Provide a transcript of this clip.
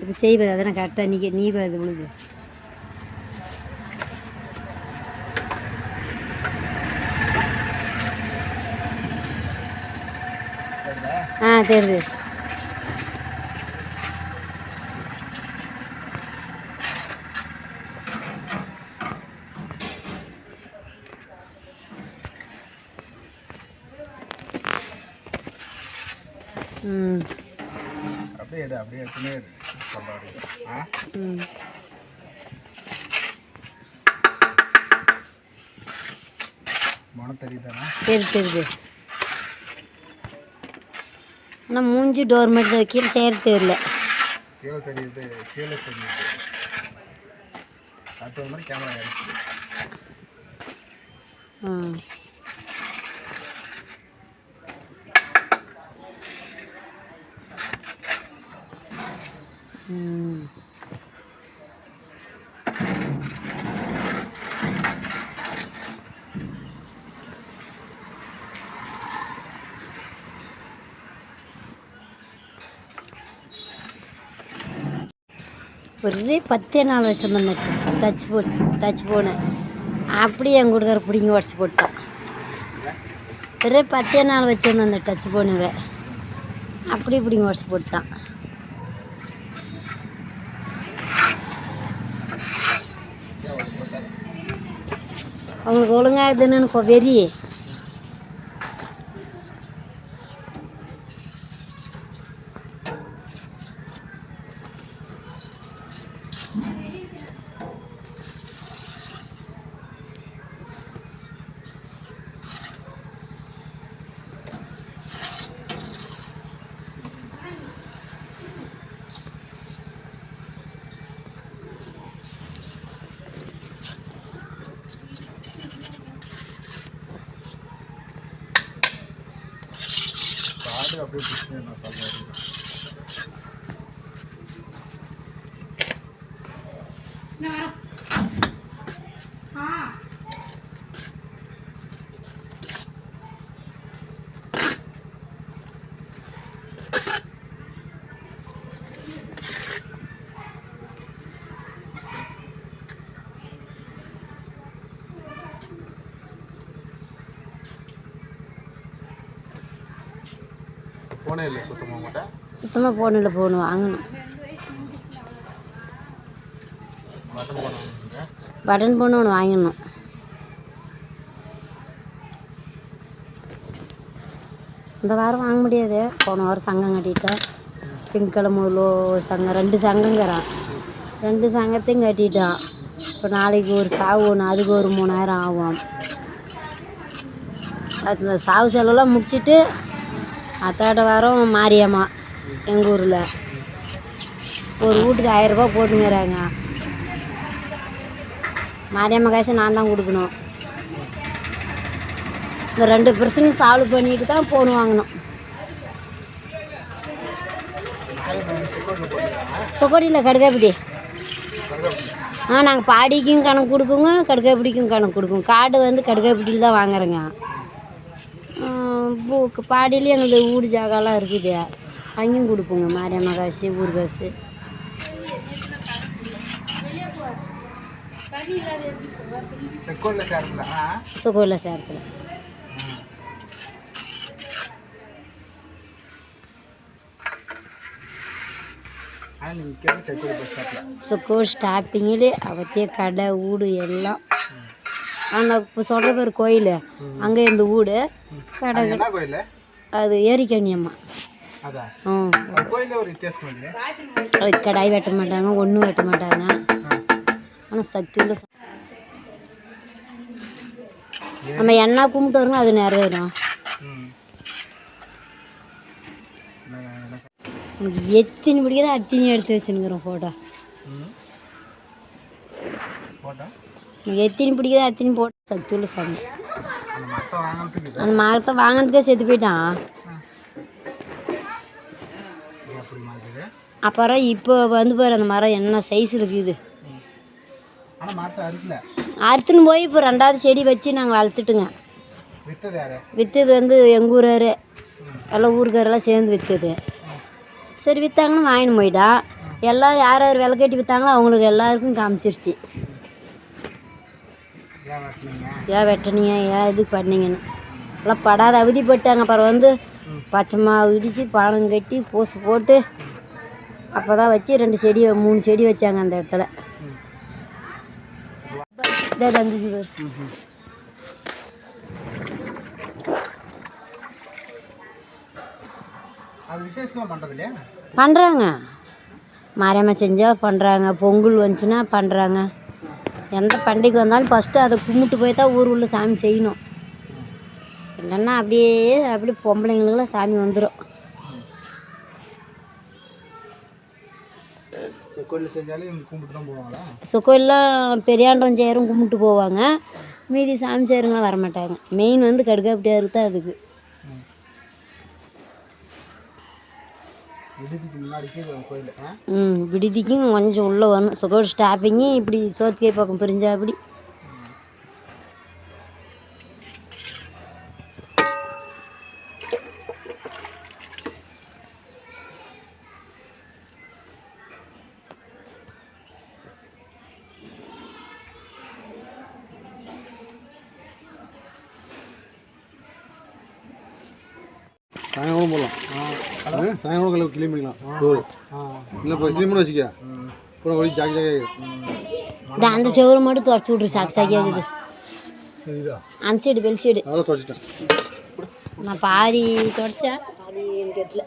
இப்போ செய்வது அதெல்லாம் கரெக்டாக நீ அது உழுது. தெரியுது. அப்படியே அப்படியே தெரியுது. ஆனால் மூஞ்சி டோர்மெட் கீழே செய்ய தெரியல. கீழே தெரியுது. கேமரா ஒரே 10 நாள் வச்சுருந்தேன். டச் போனேன் அப்படியே என் கூட்டுக்கார பிடிங்கி உடச்சி போட்டான். ஒரே 10 நாள் வச்சுருந்தேன் அந்த டச் போனுவை அப்படியே பிடிங்கி உடச்சி போட்டான். அவங்களுக்கு ஒழுங்காகுதுன்னு வெறி. அப்படியே நான் சொல்றேன். போனே இல்லை சுத்தமாக போனில் போகணும் வாங்கணும். பட்டன் போன ஒன்று வாங்கணும். இந்த வாரம் வாங்க முடியாது. போன வாரம் சங்கம் கட்டிட்டோம். திங்கக்கிழமை ஒரு சங்கம் 2 சங்கங்கிறான். 2 சங்கத்தையும் கட்டிட்டான். இப்போ நாளைக்கு ஒரு சாவு ஒன்று, அதுக்கு ஒரு 3000 ஆகும். அந்த சாவு செலவெல்லாம் முடிச்சுட்டு அத்தாட்ட வாரம் மாரியம்மா எங்கள் ஊரில் ஒரு வீட்டுக்கு 1000 ரூபா போட்டுங்கிறாங்க. மாரியம்மா காசு நான் தான் கொடுக்கணும். இந்த 2 பிரச்சனையும் சால்வ் பண்ணிட்டு தான் போன் வாங்கணும். சொக்கோட்டியில் கடுக்காப்பிடி. நாங்கள் பாடிக்கும் கணக்கு கொடுக்குங்க, கடுக்காப்பிடிக்கும் கணக்கு கொடுக்குங்க. கார்டு வந்து கடுக்காப்பிடியில் தான் வாங்குறேங்க. பாடியிலே எங்களுக்கு ஊடு ஜாகாலாம் இருக்குது, அங்கேயும் கொடுப்போங்க மாரியம்மா காசு, ஊர் காசு. சொக்கோட்டில் சேர்த்துல சொக்கோட் ஸ்டாப்பிங்கில் அவத்திய கடை வீடு எல்லாம். ஆனால் இப்போ சொல்கிற பேர் கோயில், அங்கே இந்த வீடு கடை. அது ஏரிக்கண்ணியம்மா. அது கடாய் வெட்ட மாட்டாங்க, ஒன்றும் வெட்ட மாட்டாங்க. ஆனால் சக்தி உள்ள நம்ம என்ன கும்பிட்டு வருங்க அது நிறைவேறும். உனக்கு எத்தினி பிடிக்காத அத்தினி எடுத்து வச்சுருக்கிறோம் ஃபோட்டோ. எனக்கு எத்தினி பிடிக்காத அத்தினி போட்டோ. சக்தி உள்ள சாமி. அந்த மரத்தை வாங்கினதுக்கே செத்து போயிட்டான். அப்புறம் இப்போ வந்து பாரு அந்த மரம் என்ன சைஸ் இருக்குது. அறுத்துன்னு போய் இப்போ 2வது செடி வச்சு நாங்கள் வளர்த்துட்டுங்க. விற்றது வந்து எங்கள் ஊராரு எல்லாம் ஊருக்காரெல்லாம் சேர்ந்து விற்றது. சரி விற்றாங்கன்னு வாங்கின்னு போயிட்டான். எல்லோரும் யார் யார் விளக்கேட்டி விற்றாங்களோ அவங்களுக்கு எல்லாருக்கும் காமிச்சிருச்சு. ஏன் வெட்டினீங்க? ஏன் வெட்டினீங்க, ஏன் இது பண்ணீங்கன்னு எல்லாம் படாத அவதிப்பட்டாங்க. அப்புறம் வந்து பச்சை மாவு இடித்து பானம் கட்டி பூசு போட்டு அப்போ தான் வச்சு 2 செடி 3 செடி வச்சாங்க அந்த இடத்துல. இதே தங்குக்கு அது விசேஷம்லாம் பண்ணுறது இல்லையா? பண்ணுறாங்க. மாரியம்மா செஞ்சால் பண்ணுறாங்க, பொங்கல் வந்துச்சுன்னா பண்ணுறாங்க. எந்த பண்டிகை வந்தாலும் ஃபஸ்ட்டு அதை கும்பிட்டு போய் தான் ஊர் உள்ள சாமி செய்யணும். இல்லைன்னா அப்படியே பொம்பளைங்களுக்குலாம் சாமி வந்துடும். கோயிலில் செஞ்சாலே இவங்க கும்பிட்டு தான் போவாங்களா? கோயிலெலாம் பெரியாண்டம் சேரும் கும்பிட்டு போவாங்க. மீதி சாமி சேருங்களாம் வரமாட்டாங்க. மெயின் வந்து கடுக்காப்பிட்டியாருக்கு தான் அதுக்கு. விடுதிக்கு முன்னாடிக்கே கோயில். விடுதிக்கும் கொஞ்சம் உள்ளே வரணும். கோயில் ஸ்டாப்பிங்கு இப்படி சோத்துக்கை பக்கம் பிரிஞ்சா அப்படி. சாயங்காலம் போடலாம். சாயங்காலம் கலர் க்ளீன் பண்ணிக்கலாம். இல்லை இப்போ க்ளீன் பண்ணி வச்சுக்க பூரா ஒளி ஜாக்கி இந்த அந்த செவரு மட்டும் துடைச்சி விட்ரு. சாக்கியாக இருக்குது. இதா அந்த சைடு வெளி சைடு அதெல்லாம் துடைச்சிட்டேன். நான் பாதி துடைச்சேன், பாதி எனக்கு எட்டல.